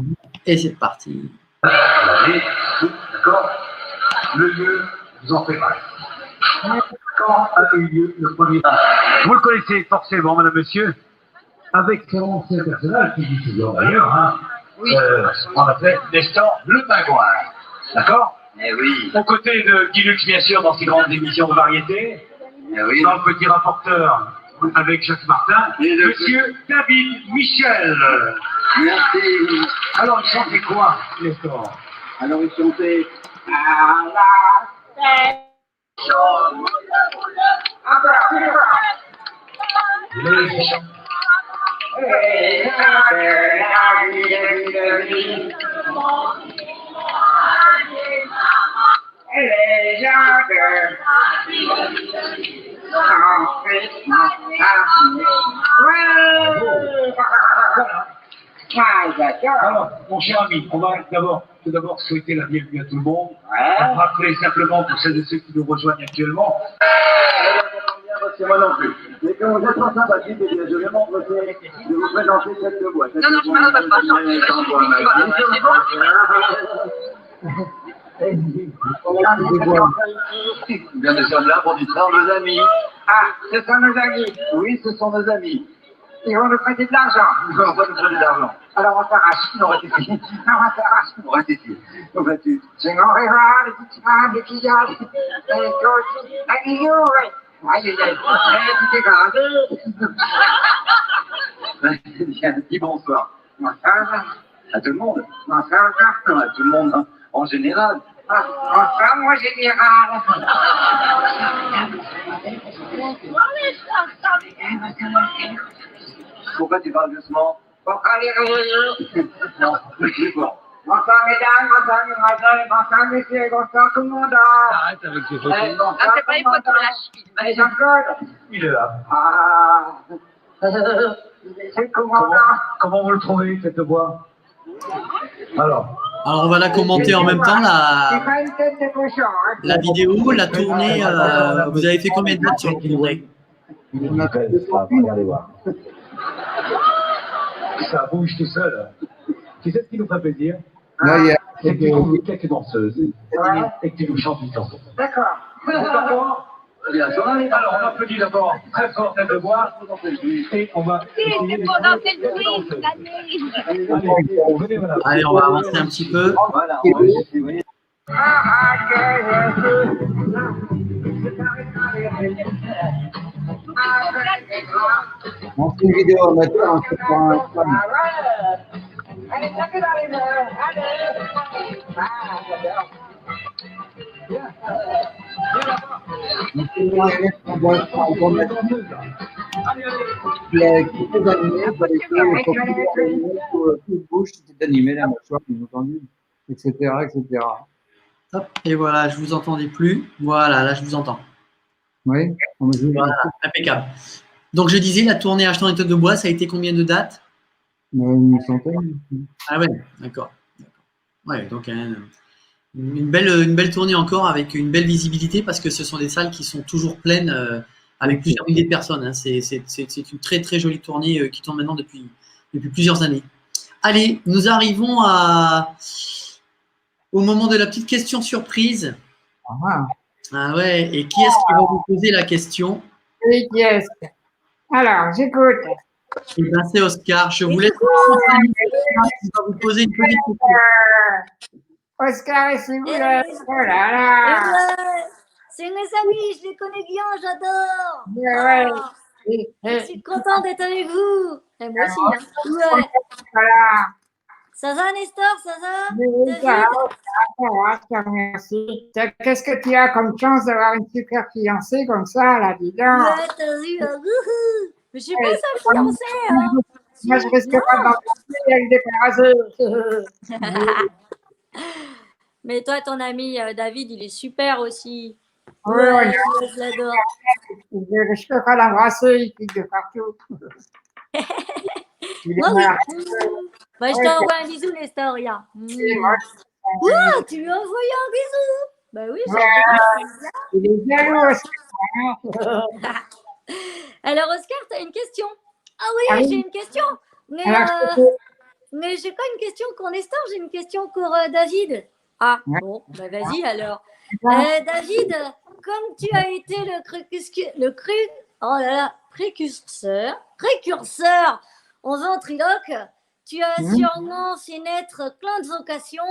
Et c'est parti. D'accord. Le lieu, vous en préparez. Quand a eu lieu le premier pas? Vous le connaissez forcément, madame, monsieur, avec son ancien personnage qui dit toujours d'ailleurs, hein. Oui. On l'appelle Nestor le Pingouin. D'accord? Eh oui. Aux côtés de Guy Lux, bien sûr, dans ses grandes émissions de variété. Eh oui. Dans le petit rapporteur avec Jacques Martin. Et monsieur David Michel. Merci. Alors, il chantait quoi, Nestor? Alors, il chantait. Ah, d'accord. Alors, mon cher ami, on va tout d'abord souhaiter la bienvenue à tout le monde. Ouais. Rappeler simplement pour celles et ceux qui nous rejoignent actuellement. C'est moi non plus. Mais quand vous êtes en sympathique, eh bien, je vais m'empresser de vous présenter cette boîte. Non, je m'en vais pas. Bien, nous sommes là pour distraire nos amis. Ah, ce sont nos amis. Oui, ce sont nos amis. Ils vont nous prêter de l'argent. Ils vont pas nous prêter d'argent. Alors on s'arrache. Non, reste ici. On s'arrache. Reste ici. Où vas-tu? C'est mon rêveur, les petites femmes, les filles, les coachs, la guillou, oui. Aïe, aïe, aïe. Tout est gardé. Bien, dis bonsoir. Bonsoir. À tout le monde. Bonsoir. Non, à tout le monde, hein, en général. Bonsoir, mon général. Pourquoi tu parles doucement? Bonsoir, les réveillés. Non, je vois. Bonsoir, mesdames, bonsoir, mesdemoiselles, bonsoir, messieurs, bonsoir, tout le monde. Arrête avec tes photos. Bonsoir, c'est pas une photo, là. Allez, Jean-Claude. Il est là. Ah. C'est le commandant. Comment vous le trouvez, cette voix? Alors, Alors, on va la commenter en même temps, C'est pas une tête de cochon, hein. la vidéo, la tournée. Vous avez fait combien de dates sur le Congrès? On a fait 200 regardez voir. Ça bouge tout seul. Tu sais ce qui nous ferait plaisir? Là, il y a C'est que tu trouves quelques danseuses et que tu nous chantes une chanson. D'accord. D'accord? Bien, alors on applaudit d'abord très fort cette voix et on va essayer de danser le bruit. Allez, venez, madame. Allez, on va avancer un petit peu. Voilà, on va essayer. on fait une vidéo amateur, on fait pour un fan. Allez, tapez dans les mains. Allez. Ah, j'adore. On fait moins on va mettre les quelques animés, on va laisser les copies animées toute bouche, c'est animé, la mâchoire, bien entendu, etc., etc. Hop, et voilà, je vous entendais plus. Voilà, là, je vous entends. Oui, on me dit, Voilà, impeccable. Donc, je disais, la tournée Achetant des têtes de bois, ça a été combien de dates? une centaine. Ah ouais, d'accord. Ouais, donc une belle tournée encore avec une belle visibilité parce que ce sont des salles qui sont toujours pleines avec plusieurs milliers de personnes. Hein. C'est une très très jolie tournée qui tourne maintenant depuis plusieurs années. Allez, nous arrivons au moment de la petite question surprise. Ah, Ah ouais, et qui est-ce qui va vous poser la question? Oui, qui est-ce? Alors, j'écoute. Eh ben, c'est Oscar. Je vous laisse qui va vous poser une petite question. Oscar et Simula. Oh là là. C'est mes amis, je les connais bien, j'adore. Ouais. Ah, Et, je suis contente d'être avec vous. Et moi aussi. Hein. Ouais. voilà. Ça va, Nestor, ça va? Oui, ça David? va, je te remercie. Qu'est-ce que tu as comme chance d'avoir une super fiancée comme ça, là, dis donc. Ouais, t'as vu, wouhou. Mais je suis pas sa fiancée, hein. Moi, je risque pas d'embrasser avec des parasites. Mais toi, ton ami David, il est super aussi. Ouais, Ouais, je l'adore. Je peux pas l'embrasser, il pique de partout. Il est Moi, malade. oui. Bah, je t'envoie un bisou, Nestor, regarde. Ouah, tu lui as envoyé un bisou? Bah oui, Il est jaloux aussi. Alors, Oscar, tu as une question? Ah oui, Ah oui. j'ai une question. Mais, Alors, mais j'ai pas une question pour Nestor, j'ai une question pour David. Ah, Ouais. bon, bah vas-y alors. Ouais. David, comme tu as été précurseur en ventriloque, tu as sûrement fait naître plein de vocations,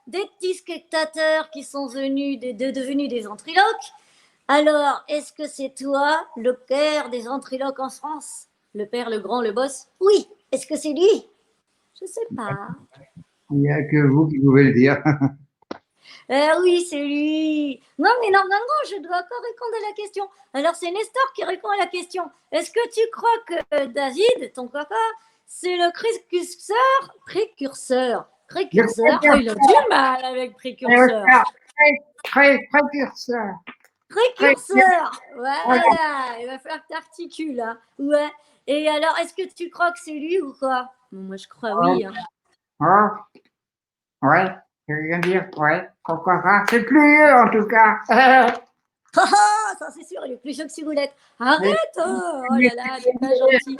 des petits spectateurs qui sont devenus des ventriloques. Alors, est-ce que c'est toi, le père des ventriloques en France? Le père, le grand, le boss? Oui. Est-ce que c'est lui? Je sais pas. il n'y a que vous qui pouvez le dire. Oui, c'est lui. Non, mais normalement, je dois encore répondre à la question. Alors, c'est Nestor qui répond à la question. Est-ce que tu crois que David, ton papa, c'est le précurseur? Il a du mal avec précurseur. Précurseur. Précurseur. Voilà. Il va falloir que tu articules. Hein. Ouais. Et alors, est-ce que tu crois que c'est lui ou quoi? Moi, je crois oui. Hein. Oh, ouais, je viens de dire, ouais, pourquoi pas. C'est plus eux, en tout cas. Ah, ça c'est sûr, il est plus chaud que Ciboulette. Arrête, oh là là, t'es pas gentil.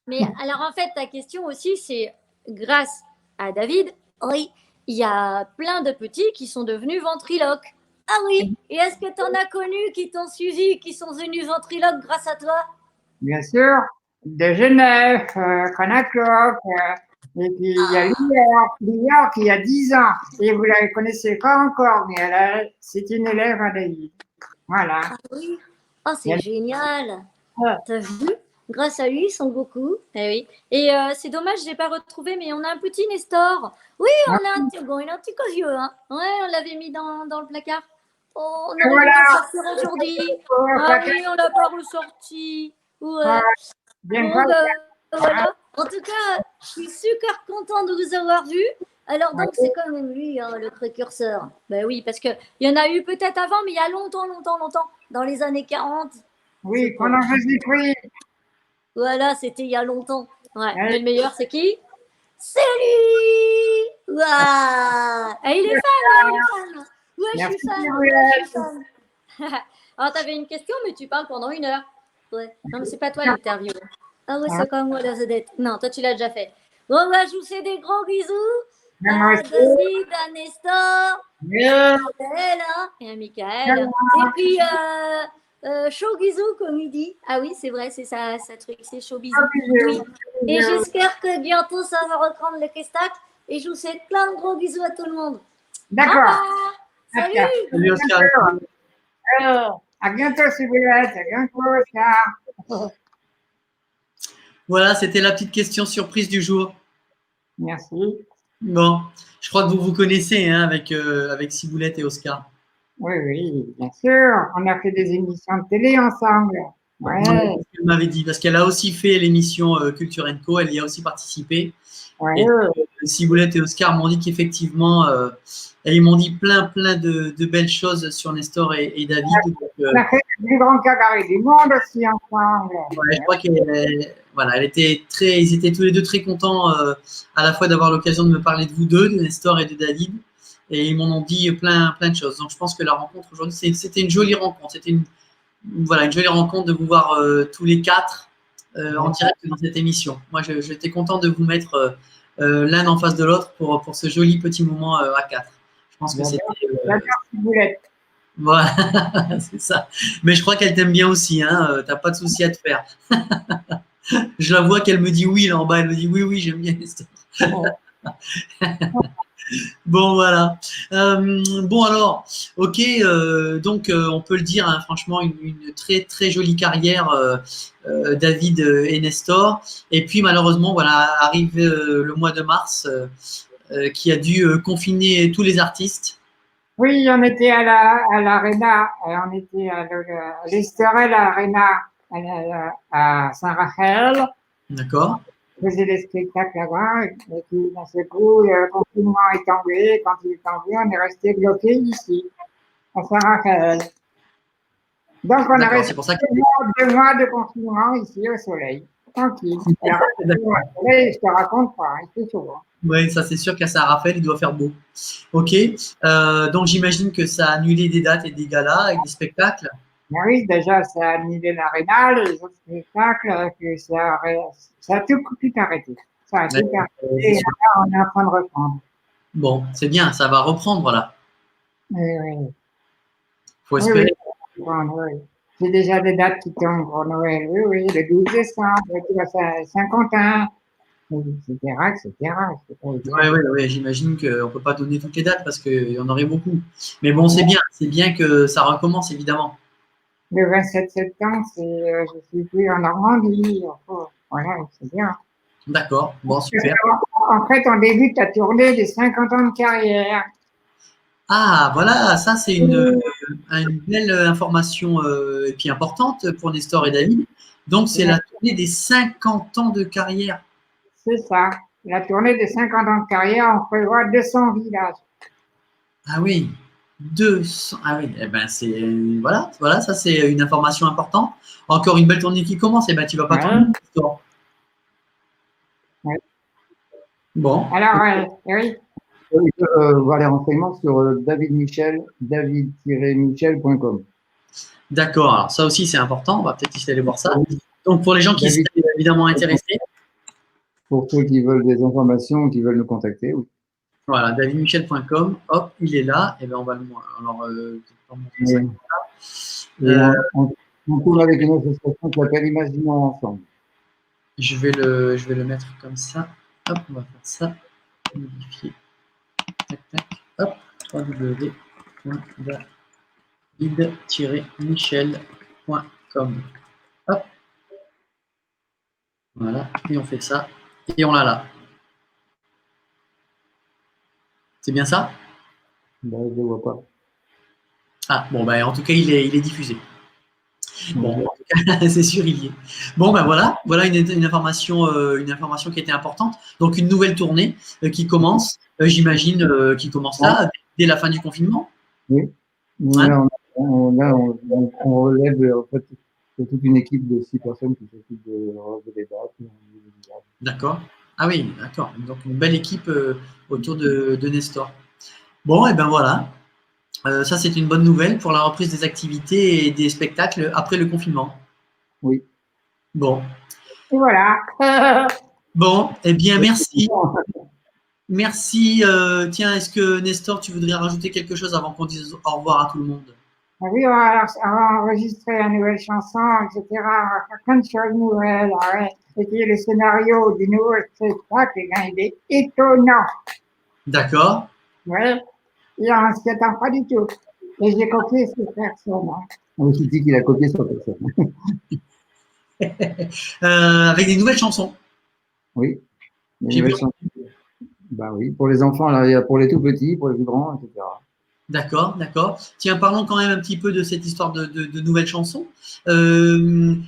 Mais alors en fait, ta question aussi, c'est grâce à David, oui, il y a plein de petits qui sont devenus ventriloques. Ah oui, et est-ce que tu en as connu qui t'ont suivi, qui sont devenus ventriloques grâce à toi? Bien sûr, de Genève, Conacloc, et puis il y a Lior qui a 10 ans, et vous ne la connaissez pas encore, mais c'est une élève à David. Voilà. Ah oui, oh c'est génial. T'as vu? Grâce à lui, ils sont beaucoup. Eh oui. Et c'est dommage, je n'ai pas retrouvé, mais on a un petit Nestor. Oui, on a un petit, bon, il a un petit cosieux. Hein. Ouais, on l'avait mis dans le placard. Oh, on aurait dû le sortir aujourd'hui. Ah oui, on ne l'a pas ressorti. Ouais. Bon, voilà. En tout cas, je suis super contente de vous avoir vu. Alors donc, c'est quand même lui, hein, le précurseur. Ben oui, parce qu'il y en a eu peut-être avant, mais il y a longtemps, dans les années 40. Oui, pendant Jésus-Christ. Voilà, c'était il y a longtemps. Ouais. Mais le meilleur, c'est qui? C'est lui. Waouh. Et il est fan, Ouais, je suis fan. Alors, tu avais une question, mais tu parles pendant 1 heure. Ouais. Non, mais c'est pas toi l'interview. Ah ouais, c'est comme moi, la vedette. Non, toi, tu l'as déjà fait. Bon, bah, je vous fais des gros bisous. À David, à Nestor, à Abel, hein, et à Michael. Et puis, chaud bisous, comme il dit. Ah oui, c'est vrai, c'est ça truc, c'est chaud bisous. Oui. Et j'espère que bientôt, ça va reprendre le Kestac. Et je vous souhaite plein de gros bisous à tout le monde. D'accord. Salut. Salut Oscar. À bientôt, Ciboulette. À bientôt, Oscar. Voilà, c'était la petite question surprise du jour. Merci. Bon, je crois que vous vous connaissez hein, avec Ciboulette et Oscar. Oui, bien sûr. On a fait des émissions de télé ensemble. Ouais. Elle m'avait dit, parce qu'elle a aussi fait l'émission Culture & Co, elle y a aussi participé. Ouais. Et Ciboulette et Oscar m'ont dit qu'effectivement, ils m'ont dit plein de belles choses sur Nestor et David. Donc, on a fait le plus grand cabaret du monde aussi ensemble. Ouais, je crois ils étaient tous les deux très contents à la fois d'avoir l'occasion de me parler de vous deux, de Nestor et de David. Et ils m'en ont dit plein de choses. Donc je pense que la rencontre aujourd'hui, c'était une jolie rencontre. C'était une jolie rencontre de vous voir tous les quatre en direct dans cette émission. Moi, j'étais content de vous mettre l'un en face de l'autre pour ce joli petit moment à quatre. Je pense que c'était. Voilà, c'est ça. Mais je crois qu'elle t'aime bien aussi. Hein. T'as pas de souci à te faire. Je la vois qu'elle me dit oui là en bas. Elle me dit oui, j'aime bien Nestor. Bon, voilà. Bon, alors, ok, donc on peut le dire, hein, franchement, une très jolie carrière, David et Nestor. Et puis, malheureusement, voilà, arrive le mois de mars qui a dû confiner tous les artistes. Oui, on était à l'Arena, on était à l'Estorel Arena à Saint-Raphaël. D'accord. On faisait des spectacles là-bas, et puis d'un seul coup, le confinement est tombé. Quand il est tombé, on est resté bloqué ici, à Saint-Raphaël. Donc, on a resté 2 mois de confinement ici au soleil, tranquille. Alors, au soleil, je te raconte pas, il fait chaud. Hein. Oui, ça c'est sûr qu'à Saint-Raphaël, il doit faire beau. Ok, donc j'imagine que ça a annulé des dates et des galas et des spectacles. Ben oui, déjà, ça a annulé l'Arena, les autres spectacles, que ça a tout arrêté. Ça a tout arrêté, et là, on est en train de reprendre. Bon, c'est bien, ça va reprendre là. Oui. Faut espérer. Oui. J'ai déjà des dates qui tombent pour Noël, oui, le 12 décembre, Saint-Quentin, etc. Oui, j'imagine qu'on ne peut pas donner toutes les dates parce qu'il y en aurait beaucoup. Mais bon, c'est bien que ça recommence, évidemment. Le 27 septembre, je suis plus en Normandie. Voilà, c'est bien. D'accord, bon, super. En fait, on débute la tournée des 50 ans de carrière. Ah, voilà, ça c'est une belle information et puis importante pour Nestor et David. Donc, c'est la tournée des 50 ans de carrière. C'est ça. La tournée des 50 ans de carrière, on prévoit 200 villages. Ah oui, 200. Ah oui, eh ben c'est voilà, ça c'est une information importante. Encore une belle tournée qui commence. Eh ben tu vas pas tourner, Nestor. Bon, Alors, oui, Ils peuvent voir les renseignements sur david-michel.com. d'accord. Alors ça aussi, c'est important. On va peut-être essayer d'aller voir ça. Donc, pour les gens qui David, seraient évidemment intéressés, pour ceux qui veulent des informations, qui veulent nous contacter, oui. voilà, davidmichel.com, hop, il est là. Et bien, on va le voir. Alors, on va montrer ça. Et on tourne avec une association qui s'appelle Imaginons ensemble. Je vais le mettre comme ça. Hop, on va faire ça. Modifier. Tac, tac. Hop, www.david-michel.com. Hop. Voilà, et on fait ça. Et on l'a là. C'est bien ça? Ben, je ne le vois pas. Ah, bon, bah, en tout cas, il est diffusé. Bon, en tout cas, c'est sûr, il y est. Bon, ben voilà, voilà une information qui était importante. Donc, une nouvelle tournée qui commence, j'imagine, qui commence là, dès la fin du confinement. Oui. Hein? On relève en fait toute une équipe de 6 personnes qui s'occupent de relever les dates. D'accord. Ah oui, d'accord. Donc, une belle équipe autour de Nestor. Bon, et ben voilà. Ça, c'est une bonne nouvelle pour la reprise des activités et des spectacles après le confinement. Oui. Bon. et voilà. Bon, eh bien, merci. Merci. Tiens, est-ce que Nestor, tu voudrais rajouter quelque chose avant qu'on dise au revoir à tout le monde? Oui, on va enregistrer une nouvelle chanson, etc. On va faire plein de choses nouvelles. Ouais. Et puis le scénario du nouveau spectacle, il est étonnant. D'accord. Ouais. Et on ne s'y attend pas du tout. Et j'ai copié cette personne. On s'est dit qu'il a copié sur personne. Avec des nouvelles chansons. Oui. J'ai vu. Bah oui, pour les enfants, là, il y a pour les tout petits, pour les plus grands, etc. D'accord, d'accord. Tiens, parlons quand même un petit peu de cette histoire de nouvelles chansons.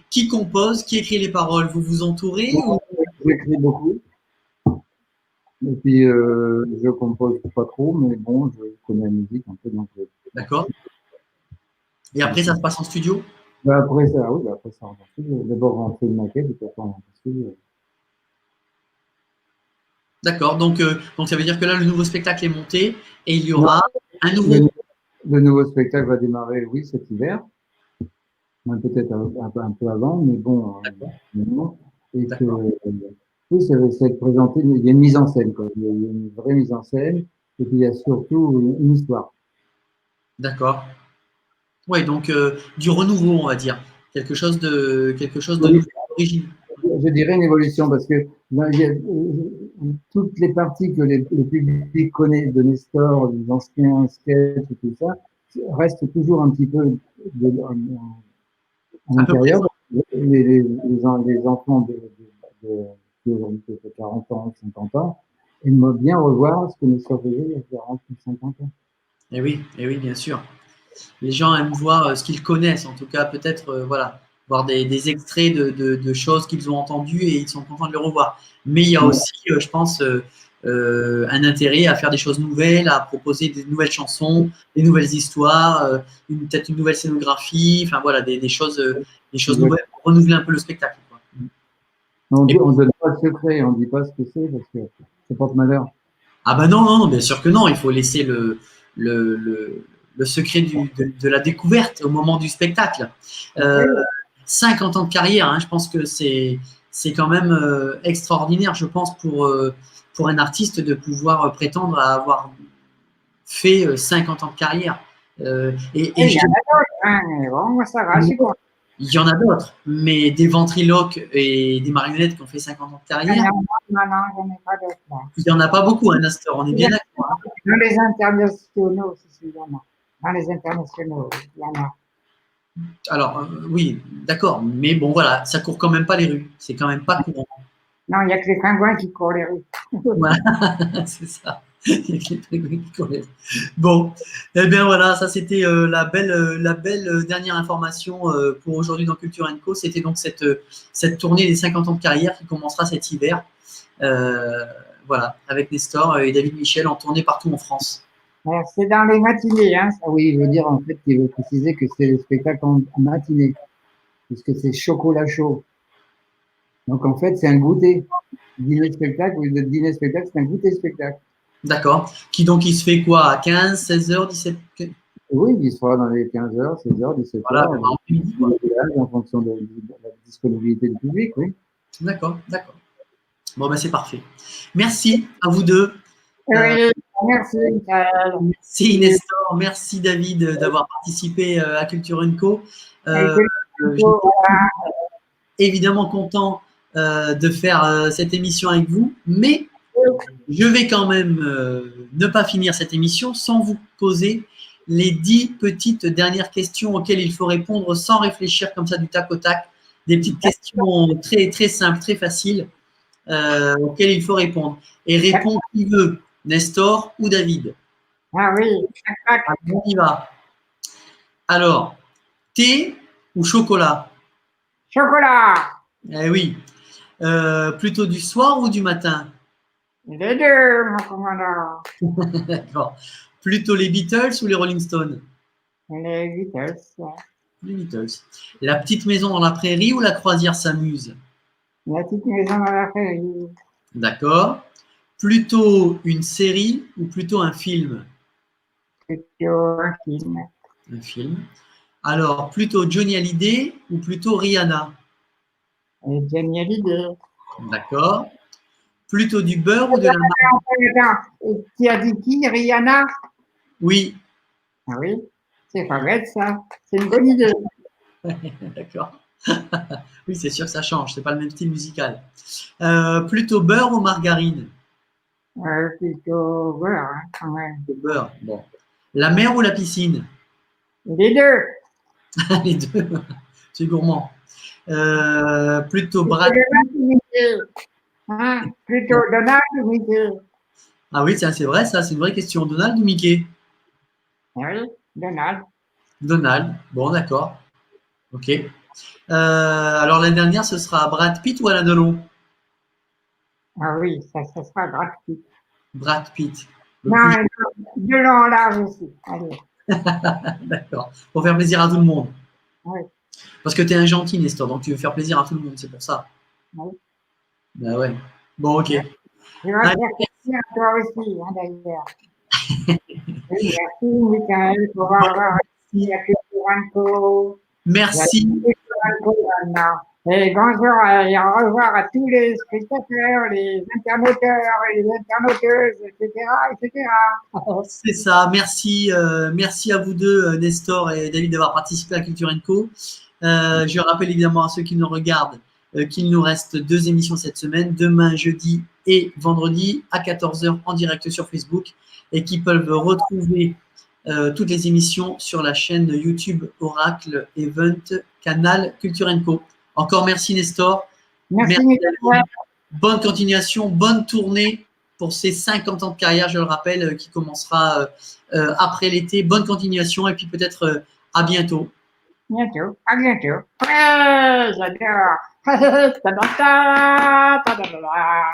Qui compose, qui écrit les paroles? Vous vous entourez ou... J'écris beaucoup. Et puis, je compose pas trop, mais bon, je connais la musique un peu. Donc, D'accord. Et après, ça se passe en studio? bah après ça, oui, après ça, on en fait. D'abord, on fait une maquette, et puis après, on en fait. D'accord. Donc, ça veut dire que là, le nouveau spectacle est monté et il y aura un nouveau. Le nouveau spectacle va démarrer, oui, cet hiver. Peut-être un peu avant, mais bon, non. Et que, oui, ça va être présenté, il y a une mise en scène, quoi. Il y a une vraie mise en scène, et puis il y a surtout une histoire. D'accord. Oui, donc du renouveau, on va dire. Quelque chose de Oui, nouveau, d'origine. je dirais une évolution, parce que là, il y a, toutes les parties que le public connaît de Nestor, les anciens sketchs et tout ça, restent toujours un petit peu à À peu près. l'intérieur. Les enfants de 40 ans, 50 ans, aiment bien revoir ce que Nestor faisait il y a 40 ou 50 ans. Et oui, bien sûr. Les gens aiment voir ce qu'ils connaissent, en tout cas, peut-être, voilà, voir des extraits de choses qu'ils ont entendues et ils sont contents de les revoir. Mais il y a aussi, je pense, un intérêt à faire des choses nouvelles, à proposer des nouvelles chansons, des nouvelles histoires, peut-être une nouvelle scénographie, enfin voilà, des choses nouvelles pour renouveler un peu le spectacle, quoi. On ne donne pas le secret, on ne dit pas ce que c'est parce que ça porte malheur. Ah ben non, bien sûr que non, il faut laisser le secret de la découverte au moment du spectacle. 50 ans de carrière, hein, je pense que c'est quand même extraordinaire, je pense, pour un artiste de pouvoir prétendre à avoir fait 50 ans de carrière. Il y en a d'autres, hein, mais bon, ça va, je suis content. Il y en a d'autres, mais des ventriloques et des marionnettes qui ont fait 50 ans de carrière, Non, j'en ai pas d'autres là. il n'y en a pas beaucoup, hein, Nestor, on est bien d'accord. Hein. Dans les internationaux, il y en a. Dans les internationaux, il y en a. Alors, oui, d'accord, mais bon, voilà, ça court quand même pas les rues, c'est quand même pas courant. Non, il n'y a que les pingouins qui courent les rues. Voilà, c'est ça. Il y a que les pingouins qui courent les rues. Bon, eh bien voilà, ça c'était la belle dernière information pour aujourd'hui dans Culture & Co. C'était donc cette tournée des 50 ans de carrière qui commencera cet hiver. Voilà, avec Nestor et David Michel en tournée partout en France. C'est dans les matinées. Hein. Ah oui, il veut dire en fait, il veut préciser que c'est le spectacle en matinée, puisque c'est chocolat chaud. Donc en fait, c'est un goûter. Dîner-spectacle, au lieu de dîner-spectacle, c'est un goûter-spectacle. D'accord. Qui donc il se fait quoi à 15, 16 heures, 17 Oui, il sera dans les 15h, 16h, Voilà, 17h, en midi, quoi. en fonction de la disponibilité du public, oui. D'accord, d'accord. Bon, ben c'est parfait. Merci à vous deux. Oui, merci, Michael. Merci Nestor, merci David d'avoir participé à Culture Co. Avec Je suis voilà. évidemment content de faire cette émission avec vous, mais je vais quand même ne pas finir cette émission sans vous poser les 10 petites dernières questions auxquelles il faut répondre sans réfléchir comme ça du tac au tac. Des petites questions très, très simples, très faciles auxquelles il faut répondre. Et répond qui veut, Nestor ou David. Ah oui, Alors, on y va. Alors, thé ou chocolat? chocolat, Eh oui. Plutôt du soir ou du matin? les deux, mon commandant. D'accord. Plutôt les Beatles ou les Rolling Stones? Les Beatles, Les Beatles. La petite maison dans la prairie ou la croisière s'amuse? la petite maison dans la prairie, D'accord. Plutôt une série ou plutôt un film? plutôt un film. Un film. Alors, plutôt Johnny Hallyday ou plutôt Rihanna? Et Johnny Hallyday. D'accord. Plutôt du beurre ou de la margarine? Attends, et qui a dit qui, Rihanna? Oui. Ah oui, c'est pas bête ça, c'est une bonne idée. D'accord. Oui, c'est sûr que ça change, c'est pas le même style musical. Plutôt beurre ou margarine? Plutôt, voilà, hein, quand même. Le beurre, bon. La mer ou la piscine? Les deux. Les deux. Tu es gourmand. Plutôt Plutôt Brad Donald ou Mickey? Hein? Plutôt Donald ou Mickey? Ah oui, c'est vrai, ça, c'est une vraie question. Donald ou Mickey? Oui, Donald. Donald. Bon, d'accord. Ok. Alors la dernière, ce sera Brad Pitt ou Alain Delon? Ah oui, ça sera gratuit. Brad Pitt. Le Non, plus... Delon large aussi. Allez, D'accord. Pour faire plaisir à tout le monde. oui, Parce que tu es un gentil, Nestor, donc tu veux faire plaisir à tout le monde, c'est pour ça. oui. Ben ouais. Bon, ok. Je vais Allez, faire plaisir à toi aussi, hein, d'ailleurs. Oui, merci, Michael, pour avoir réussi à Culture Co. merci. Et bonjour et au revoir à tous les spectateurs, les internauteurs et les internauteuses, etc., etc. C'est ça. Merci, merci à vous deux, Nestor et David, d'avoir participé à Culture Co. Je rappelle évidemment à ceux qui nous regardent qu'il nous reste 2 émissions cette semaine, demain, jeudi et vendredi à 14h en direct sur Facebook, et qui peuvent retrouver toutes les émissions sur la chaîne YouTube Oracle Event Canal Culture Co. Encore merci Nestor. Merci, Nicolas. Bonne continuation, bonne tournée pour ces 50 ans de carrière, je le rappelle, qui commencera après l'été. Bonne continuation et puis peut-être à bientôt. Bientôt, à bientôt. Ouais, j'adore. Ta-da-da, ta-da-da-da.